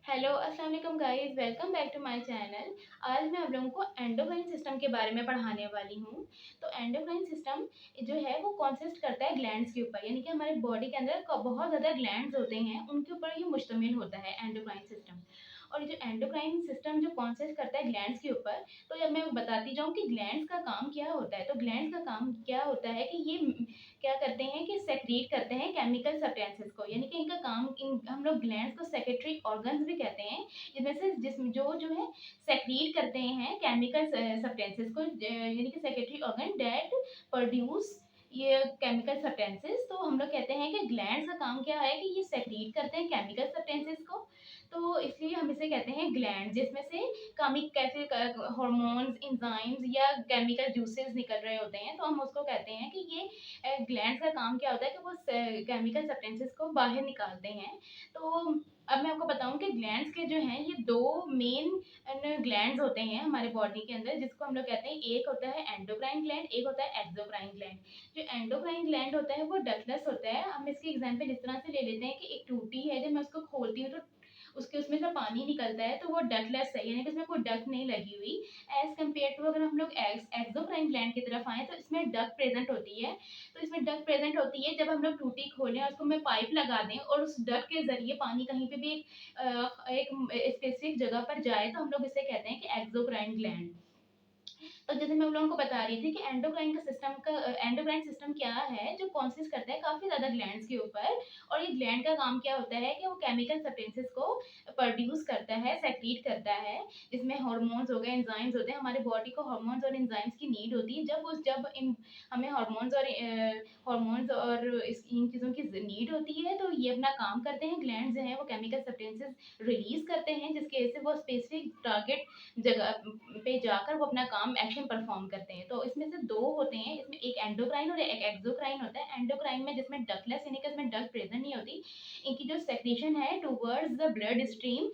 Hello अस्सलाम वालेकुम guys, welcome back to my channel. आज मैं आप लोगों को एंडोक्राइन सिस्टम के बारे में पढ़ाने वाली हूँ। तो एंडोक्राइन सिस्टम जो है वो कंसिस्ट करता है ग्लैंड्स के ऊपर, यानी कि हमारे बॉडी के अंदर बहुत ज़्यादा ग्लैंड्स होते हैं, उनके ऊपर ये मुश्तमिल होता है एंडोक्राइन सिस्टम। और जो एंडोक्राइन सिस्टम जो कंसिस्ट करता है ग्लैंड्स के ऊपर, तो जब मैं बताती जाऊँ कि ग्लैंड्स का काम क्या होता है, तो ग्लैंड्स का काम क्या होता है कि ये क्या करते हैं कि सेक्रीट करते हैं केमिकल सब्सटेंसेस को, यानी कि इनका काम इन हम लोग ग्लैंड्स को सेक्रेटरी ऑर्गन्स भी कहते हैं। इनमें से जिसमें जो है सेक्रीट करते हैं केमिकल सब्सटेंसेस को, यानी कि सेक्रेटरी ऑर्गन दैट प्रोड्यूस ये केमिकल सब्सटेंसेस। तो हम लोग कहते हैं कि ग्लैंड्स का काम क्या है कि ये सेक्रीट करते हैं केमिकल सब्सटेंसेस को, तो इसलिए हम इसे कहते हैं ग्लैंड, जिसमें से कामिक कैसे हार्मोन्स, एंजाइम्स या केमिकल जूसेस निकल रहे होते हैं। तो हम उसको कहते हैं कि ये ग्लैंड्स का काम क्या होता है कि वो केमिकल सब्सटेंसेस को बाहर निकालते हैं। तो अब मैं आपको बताऊं कि ग्लैंड्स के जो हैं ये दो मेन ग्लैंड्स होते हैं हमारे बॉडी के अंदर, जिसको हम लोग कहते हैं, एक होता है एंडोक्राइन ग्लैंड, एक होता है एक्सोक्राइन ग्लैंड। जो एंडोक्राइन ग्लैंड होता है वो डक्टलेस होता है। हम इसकी एग्जांपल इस तरह से ले लेते हैं कि एक टूटी है, जब मैं उसको खोलती हूँ तो उसके उसमें से पानी निकलता है, तो वो डक्टलेस है, यानी कि उसमें कोई डक्ट नहीं लगी हुई। एज कम्पेयर टू अगर हम लोग एक्सोक्राइन ग्लैंड की तरफ आए तो इसमें डक्ट प्रेजेंट होती है। तो इसमें डक्ट प्रेजेंट होती है जब हम लोग टूटी खोलें और उसको में पाइप लगा दें और उस डक्ट के जरिए पानी कहीं पे भी एक स्पेसिफिक जगह पर जाए, तो हम लोग इसे कहते हैं कि एक्सोक्राइन ग्लैंड। तो जैसे मैं उन लोगों को बता रही थी कि एंडोक्राइन सिस्टम क्या है, जो कंसिस्ट करता है काफ़ी ज़्यादा ग्लैंड्स के ऊपर। और ये ग्लैंड का काम क्या होता है कि वो केमिकल सब्सटेंसेस को प्रोड्यूस करता है, सेक्रीट करता है, जिसमें हार्मोन्स हो गए, एंजाइम्स होते हैं। हमारे बॉडी को हार्मोन्स और एंजाइम्स की नीड होती है। जब इन हमें हार्मोन्स और इन चीज़ों की नीड होती है, तो ये अपना काम करते हैं। ग्लैंड्स जो हैं वो केमिकल सब्सटेंसेस रिलीज करते हैं, जिसकी वजह से वो स्पेसिफिक टारगेट जगह पे जाकर वो अपना काम एक्शन परफॉर्म करते हैं। तो इसमें से दो होते हैं, इसमें एक एंडोक्राइन और एक एक्सोक्राइन होता है। एंडोक्राइन में जिसमें डक्टलेस, यानी कि इसमें डक्ट प्रेजेंट नहीं होती, इनकी जो सेक्रेशन है टुवर्ड्स द ब्लड स्ट्रीम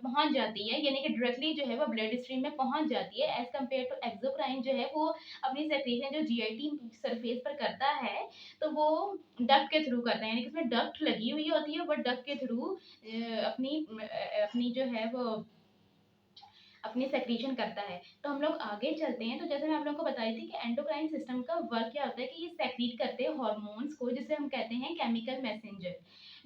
पहुंच जाती है, यानी कि डायरेक्टली जो है वो ब्लड स्ट्रीम में पहुंच जाती है। एज कम्पेयर टू एक्सोक्राइन जो है वो अपनी सेक्रेशन जो जीआईटी सरफेस पर करता है, तो वो डक्ट के थ्रू करता है, यानी कि इसमें डक्ट लगी हुई होती है, वो डक्ट के थ्रू अपनी जो है वो अपनी सेक्रीशन करता है। तो हम लोग आगे चलते हैं। तो जैसे मैं आप लोगों को बताई थी कि एंडोक्राइन सिस्टम का वर्क क्या होता है कि ये सेक्रीट करते हैं हार्मोन्स को, जिसे हम कहते हैं chemical messenger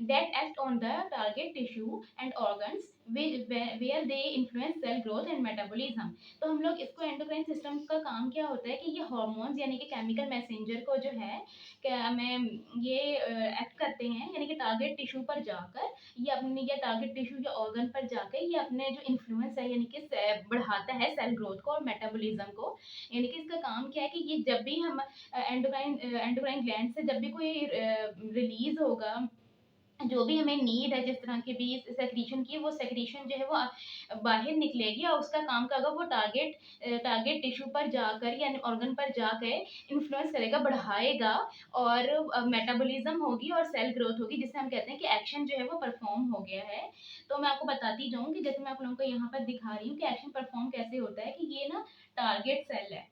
that act on the target tissue and organs where they influence cell growth and metabolism। तो हम लोग इसको एंडोक्राइन सिस्टम का काम क्या होता है कि ये हार्मोन्स यानी कि केमिकल मैसेंजर को जो है क्या में ये एक्ट करते हैं, यानी कि टारगेट टिश्यू पर जाकर ये अपने या टारगेट टिश्यू या ऑर्गन पर जाकर ये अपने जो इन्फ्लुएंस है, यानी कि बढ़ाता है सेल ग्रोथ को और मेटाबॉलिज्म को। यानी कि इसका काम क्या है कि ये जब भी हम एंडोक्राइन ग्लैंड से जब भी कोई रिलीज होगा, जो भी हमें नीड है, जिस तरह की भी सेक्रीशन की, वो सेक्रीशन जो है वो बाहर निकलेगी और उसका काम क्या होगा, वो टारगेट टिश्यू पर जाकर या ऑर्गन पर जाकर इन्फ्लुएंस करेगा, बढ़ाएगा, और मेटाबॉलिज्म होगी और सेल ग्रोथ होगी, जिससे हम कहते हैं कि एक्शन जो है वो परफॉर्म हो गया है। तो मैं आपको बताती जाऊँ कि जैसे मैं आप लोगों को यहाँ पर दिखा रही हूँ कि एक्शन परफॉर्म कैसे होता है, कि ये ना टारगेट सेल है,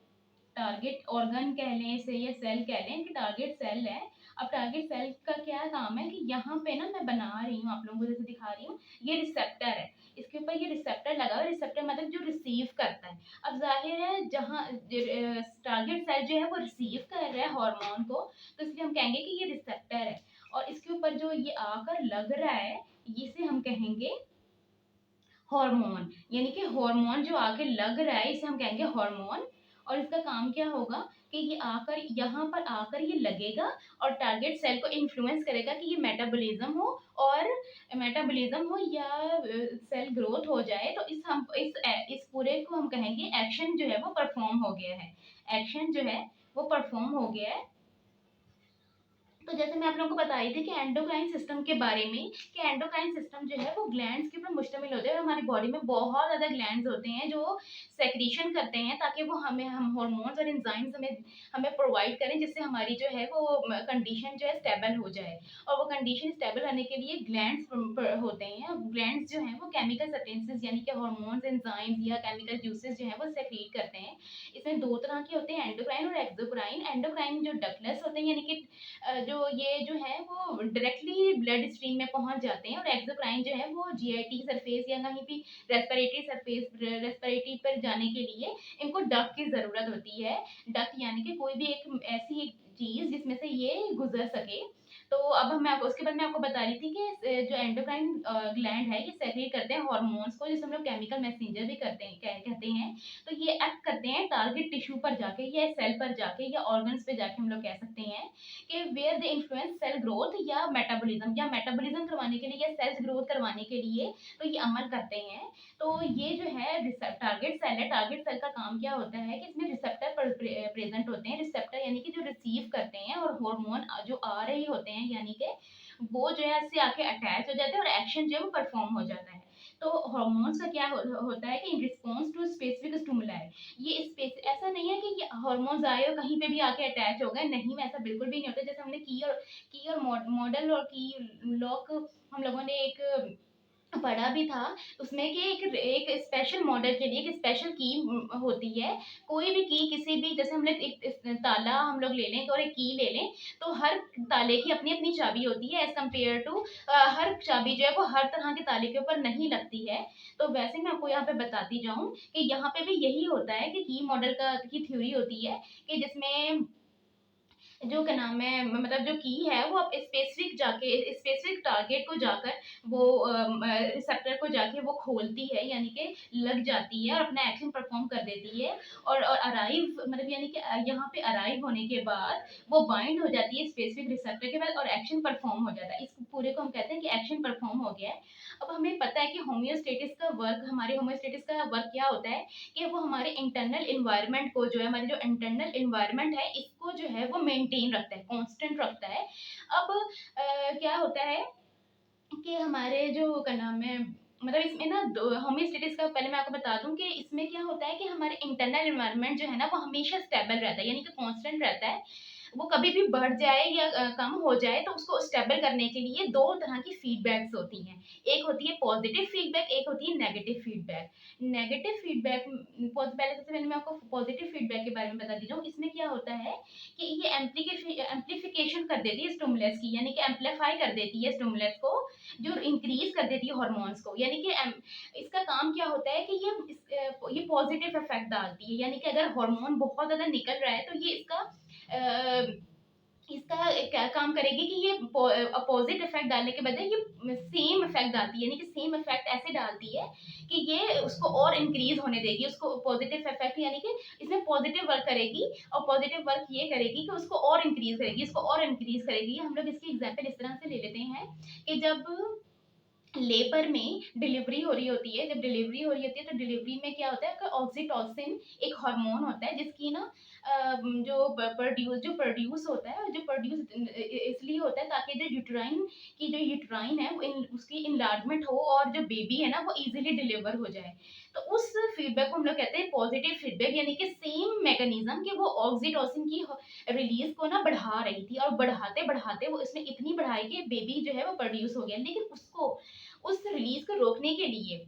टारगेट ऑर्गन कह लें इसे या सेल कह लें, कि टारगेट सेल है। अब टारगेट सेल का क्या काम है कि यहाँ पे ना मैं बना रही हूँ, आप लोगों को जैसे दिखा रही हूँ, ये रिसेप्टर है, इसके ऊपर ये रिसेप्टर लगा हुआ है। रिसेप्टर मतलब जो रिसीव करता है। अब जाहिर है जहाँ टारगेट सेल जो है वो रिसीव कर रहा है हार्मोन को, तो इसलिए हम कहेंगे कि ये रिसेप्टर है। और इसके ऊपर जो ये आकर लग रहा है, इसे हम कहेंगे हार्मोन, यानी कि हार्मोन जो आके लग रहा है इसे हम कहेंगे हार्मोन। और इसका काम क्या होगा कि ये आकर यहाँ पर आकर ये लगेगा और टारगेट सेल को इन्फ्लुएंस करेगा कि ये मेटाबॉलिज्म हो, और मेटाबॉलिज्म हो या सेल ग्रोथ हो जाए। तो इस पूरे को हम कहेंगे एक्शन जो है वो परफॉर्म हो गया है, एक्शन जो है वो परफॉर्म हो गया है। तो जैसे मैं आप लोगों को बताई थी कि एंडोक्राइन सिस्टम के बारे में, कि एंडोक्राइन सिस्टम जो है वो ग्लैंड्स के ऊपर मुश्तमिल होते हैं, और हमारी बॉडी में बहुत ज़्यादा ग्लैंड्स होते हैं जो सेक्रीशन करते हैं, ताकि वो हम हार्मोन्स और एंजाइम्स हमें हमें प्रोवाइड करें, जिससे हमारी जो है वो कंडीशन जो है स्टेबल हो जाए। और वो कंडीशन स्टेबल होने के लिए ग्लैंड्स होते हैं। ग्लैंड्स जो हैं वो केमिकल सब्सटेंसेस, यानी कि हार्मोन्स, एंजाइम्स या केमिकल जूसेस जो है वो सेक्रीट करते हैं। इसमें दो तरह के होते हैं, एंडोक्राइन और एक्सोक्राइन। एंडोक्राइन जो डक्टलेस होते हैं, यानी कि जो ये जो है वो डायरेक्टली ब्लड स्ट्रीम में पहुँच जाते हैं और एक्सोक्राइन जो है वो जीआईटी सरफेस या कहीं भी रेस्पिरेटरी पर जाने के लिए इनको डक्ट की ज़रूरत होती है। डक्ट यानी कि कोई भी एक ऐसी एक चीज़ जिसमें से ये गुज़र सके। तो अब मैं आपको उसके बाद मैं आपको बता रही थी कि जो एंडोक्राइन ग्लैंड है ये सेक्रेट करते हैं हार्मोन्स को, जिसे हम लोग केमिकल मैसेंजर भी करते हैं कहते हैं। तो ये एक्ट करते हैं टारगेट टिश्यू पर जाके या सेल पर जाके या ऑर्गन्स पे जाके, हम लोग कह सकते हैं कि where they influence cell growth या मेटाबॉलिज्म करवाने के लिए या सेल्स ग्रोथ करवाने के लिए तो ये अमल करते हैं। तो ये जो है टारगेट सेल है, टारगेट सेल का काम क्या होता है कि इसमें रिसेप्टर प्रेजेंट होते हैं। रिसेप्टर यानी कि जो रिसीव करते हैं और हार्मोन जो आ रहे होते हैं, यानी कि वो जो है इससे आके अटैच हो जाते हैं और एक्शन जो है वो परफॉर्म हो जाता है। तो हार्मोन्स का क्या होता है कि in response to specific stimuli, ये स्पेस ऐसा नहीं है कि ये हार्मोन्स आए और कहीं पे भी आके अटैच हो गए, नहीं ऐसा बिल्कुल भी नहीं होता। जैसे हमने की और मॉडल और की लॉक हम लोगों ने एक पढ़ा भी था, उसमें कि एक स्पेशल मॉडल के लिए एक स्पेशल की होती है। कोई भी की किसी भी, जैसे हम लोग एक ताला हम लोग ले लें तो और एक की ले लें, तो हर ताले की अपनी-अपनी चाबी होती है एज़ कम्पेयर टू हर चाबी जो है वो हर तरह के ताले के ऊपर नहीं लगती है। तो वैसे मैं आपको यहाँ पे बताती जाऊँ कि यहाँ पे भी यही होता है कि की मॉडल की थ्योरी होती है कि जिसमें जो क्या नाम है मतलब जो की है वो आप स्पेसिफिक टारगेट को जाकर वो रिसेप्टर को जाके वो खोलती है, यानी कि लग जाती है और अपना एक्शन परफॉर्म कर देती है। और अराइव मतलब यानी कि यहाँ पे अराइव होने के बाद वो बाइंड हो जाती है स्पेसिफिक रिसेप्टर के बाद और एक्शन परफॉर्म हो जाता है। इस पूरे को हम कहते हैं कि एक्शन परफॉर्म हो गया है। अब हमें पता है कि हमारे होम्योस्टेटिस का वर्क क्या होता है कि वो हमारे इंटरनल एनवायरनमेंट को जो है, हमारे जो इंटरनल एनवायरनमेंट है इसको जो है वो मेंटेन रखता है, कांस्टेंट रखता है। अब क्या होता है कि हमारे जो क्या नाम है मतलब इसमें ना होम्योस्टेटिस का पहले मैं आपको बता दूं कि इसमें क्या होता है कि हमारे इंटरनल एनवायरनमेंट जो है ना वो हमेशा स्टेबल रहता है, यानी कि कांस्टेंट रहता है। वो कभी भी बढ़ जाए या कम हो जाए तो उसको स्टेबल करने के लिए दो तरह की फीडबैक्स होती हैं। एक होती है पॉजिटिव फीडबैक, एक होती है नेगेटिव फीडबैक। नेगेटिव फीडबैक पहले सबसे पहले मैं आपको पॉजिटिव फीडबैक के बारे में बता दी जाऊँ। इसमें क्या होता है कि ये एम्प्लीफिकेशन कर देती है स्टिमुलस की, यानी कि एम्पलीफाई कर देती है स्टिमुलस को, जो इंक्रीज कर देती है हार्मोन्स को। यानी कि इसका काम क्या होता है कि ये पॉजिटिव इफेक्ट डालती है, यानी कि अगर हार्मोन बहुत ज़्यादा निकल रहा है तो ये क्या काम करेगी कि ये अपोजिट इफेक्ट डालने के बजाय ये सेम इफेक्ट डालती है, यानी कि सेम इफेक्ट ऐसे डालती है कि ये उसको और इंक्रीज होने देगी, उसको पॉजिटिव इफेक्ट यानी कि इसमें पॉजिटिव वर्क करेगी और पॉजिटिव वर्क ये करेगी कि उसको और इंक्रीज करेगी, इसको और इंक्रीज करेगी। हम लोग इसकी एग्जाम्पल इस तरह से ले लेते हैं कि जब लेबर में डिलीवरी हो रही होती है, जब डिलीवरी हो रही होती है तो डिलीवरी में क्या होता है कि ऑक्सीटोसिन एक हार्मोन होता है जिसकी ना जो प्रोड्यूस होता है, जो प्रोड्यूस इसलिए होता है ताकि जो यूट्राइन है वो उसकी इनलार्जमेंट हो और जो बेबी है ना वो इजीली डिलीवर हो जाए। तो उस फीडबैक को हम लोग कहते हैं पॉजिटिव फीडबैक, यानी कि सेम मैकेनिज्म कि वो ऑक्सीटोसिन की रिलीज को ना बढ़ा रही थी और बढ़ाते बढ़ाते वो इसने इतनी बढ़ाई कि बेबी जो है वो प्रोड्यूस हो गया। लेकिन उसको उस रिलीज को रोकने के लिए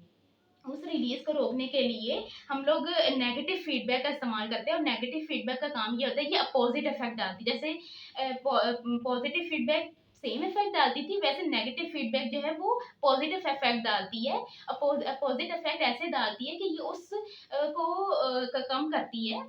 उस रिलीज को रोकने के लिए हम लोग नेगेटिव फीडबैक का इस्तेमाल करते हैं और नेगेटिव फीडबैक का काम ये होता है कि अपोजिट इफेक्ट डालती है। जैसे पॉजिटिव फीडबैक सेम इफेक्ट डालती थी, वैसे नेगेटिव फीडबैक जो है वो पॉजिटिव इफेक्ट डालती है। अपोजिट इफेक्ट ऐसे डालती है कि ये उस कम करती है,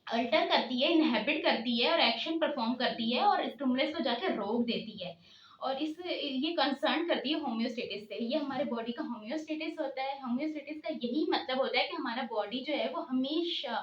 अल्टर करती है, इनहेबिट करती है और एक्शन परफॉर्म करती है और स्टिमुलस को जाके रोक देती है। और इस ये कंसर्न करती है होम्योस्टेटिस से। ये हमारे बॉडी का होम्योस्टेटिस होता है। होम्योस्टेटिस का यही मतलब होता है कि हमारा बॉडी जो है वो हमेशा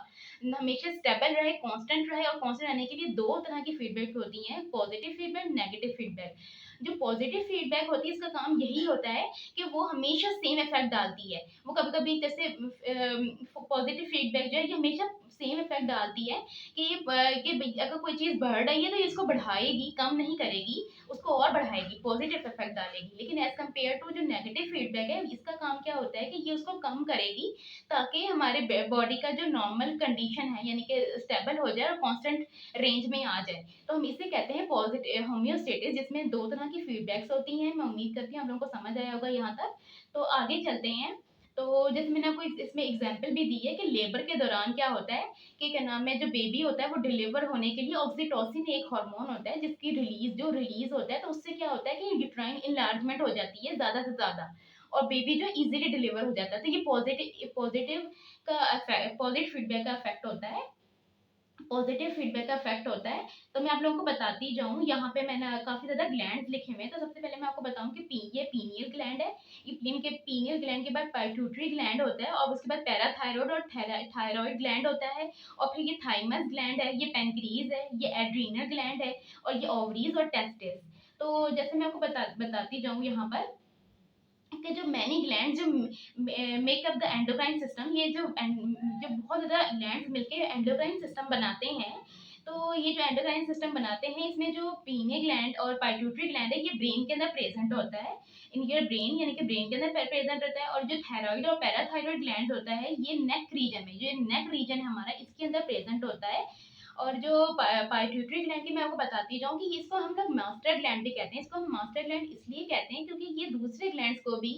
हमेशा स्टेबल रहे, कांस्टेंट रहे। और कांस्टेंट रहने के लिए दो तरह की फीडबैक होती हैं, पॉजिटिव फीडबैक, नेगेटिव फीडबैक। जो पॉजिटिव फीडबैक होती है इसका काम यही होता है कि वो हमेशा सेम इफेक्ट डालती है। वो कभी कभी जैसे पॉजिटिव फीडबैक जो है ये हमेशा सेम इफेक्ट डालती है कि अगर कोई चीज़ बढ़ रही है तो ये इसको बढ़ाएगी, कम नहीं करेगी, उसको और बढ़ाएगी, पॉजिटिव इफेक्ट डालेगी। लेकिन एज कम्पेयर टू जो नेगेटिव फीडबैक है इसका काम क्या होता है कि ये उसको कम करेगी ताकि हमारे बॉडी का जो नॉर्मल कंडीशन है यानी कि स्टेबल हो जाए और कांस्टेंट रेंज में आ जाए। तो हम इसे कहते हैं पॉजिटिव होम्योस्टेटिस, जिसमें दो तरह की फीडबैक्स होती हैं। मैं उम्मीद करती हूँ आप लोगों को समझ आया होगा यहाँ तक। तो आगे चलते हैं। तो जैसे मैंने आपको इसमें एग्ज़ाम्पल भी दी है कि लेबर के दौरान क्या होता है कि क्या नाम है, जो बेबी होता है वो डिलीवर होने के लिए ऑक्सीटोसिन एक हार्मोन होता है जिसकी रिलीज़ होता है, तो उससे क्या होता है कि यूट्राइन इनलार्जमेंट हो जाती है ज़्यादा से ज़्यादा और बेबी जो ईज़िली डिलीवर हो जाता है। तो ये पॉज़िटिव फीडबैक का इफ़ेक्ट होता है। पॉजिटिव फीडबैक का इफेक्ट होता है। तो मैं आप लोगों को बताती जाऊँ, यहाँ पे मैंने काफ़ी ज़्यादा ग्लैंड्स लिखे हुए हैं। तो सबसे पहले मैं आपको बताऊँ कि ये पीनियल ग्लैंड है। ये पीनियल ग्लैंड के बाद पाइट्यूटरी ग्लैंड होता है और उसके बाद पैराथायरॉइड और थायरॉइड ग्लैंड होता है और फिर ये थाइमस ग्लैंड है, ये पेनक्रीज है, ये एड्रीनल ग्लैंड है और ये ओवरीज और टेस्टिस। तो जैसे मैं आपको बताती जाऊँ यहाँ पर कि जो मैनी ग्लैंड जो make up the endocrine system, ये जो बहुत ज़्यादा ग्लैंड्स मिलके एंडोक्राइन सिस्टम बनाते हैं। तो ये जो एंडोक्राइन सिस्टम बनाते हैं, इसमें जो पीनियल ग्लैंड और पाइट्यूटरी ग्लैंड है, ये ब्रेन के अंदर प्रेजेंट होता है। इनके ब्रेन यानी कि ब्रेन के अंदर प्रेजेंट होता है और जो थायराइड और पैराथायरॉइड ग्लैंड होता है, ये नेक रीजन में, जो नेक रीजन है हमारा, इसके अंदर प्रेजेंट होता है। और जो पाइट्यूटरी ग्लैंड की मैं आपको बताती जाऊँ कि इसको हम लोग मास्टर ग्लैंड भी कहते हैं। इसको हम मास्टर ग्लैंड इसलिए कहते हैं क्योंकि ये दूसरे ग्लैंड्स को भी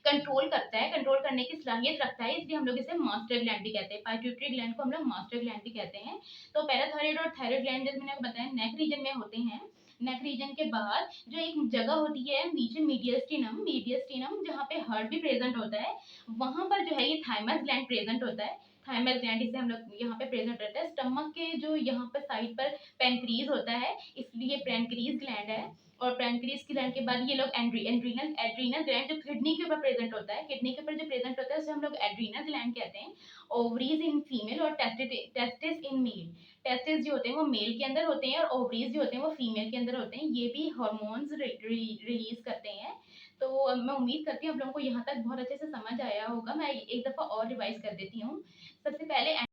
कंट्रोल करता है, कंट्रोल करने की सलाहियत रखता है, इसलिए हम लोग इसे मास्टर ग्लैंड भी कहते हैं। पाइट्यूटरी ग्लैंड को हम लोग मास्टर ग्लैंड भी कहते हैं। तो पैराथायरॉइड और थायरॉइड ग्लैंड जैसे मैंने आपको बताया नेक रीजन में होते हैं। नेक रीजन के बाद जो एक जगह होती है नीचे मीडियस्टिनम जहाँ पे हार्ट भी प्रेजेंट होता है, वहां पर जो है ये थाइमस ग्लैंड प्रेजेंट होता है। थाइमस ग्लैंड इसे हम लोग यहाँ पे प्रेजेंट रहता है। स्टमक के जो यहाँ पर साइड पर पेनक्रीज होता है, इसलिए पेनक्रीज ग्लैंड है। और पैनक्रियाज ग्लैंड के बाद ये लोग एड्रीनल एड्रीनल ग्लैंड जो किडनी के ऊपर प्रेजेंट होता है, किडनी के ऊपर जो प्रेजेंट होता है उसे हम लोग एड्रीनल ग्लैंड कहते हैं। ओवरीज इन फीमेल और टेस्टिस इन मेल। टेस्टिस जो होते हैं वो मेल के अंदर होते हैं और ओवरीज जो होते हैं वो फीमेल के अंदर होते हैं। ये भी हार्मोन्स रिलीज करते हैं। तो मैं उम्मीद करती हूँ आप लोगों को यहाँ तक बहुत अच्छे से समझ आया होगा। मैं एक दफ़ा और रिवाइज कर देती हूँ। सबसे पहले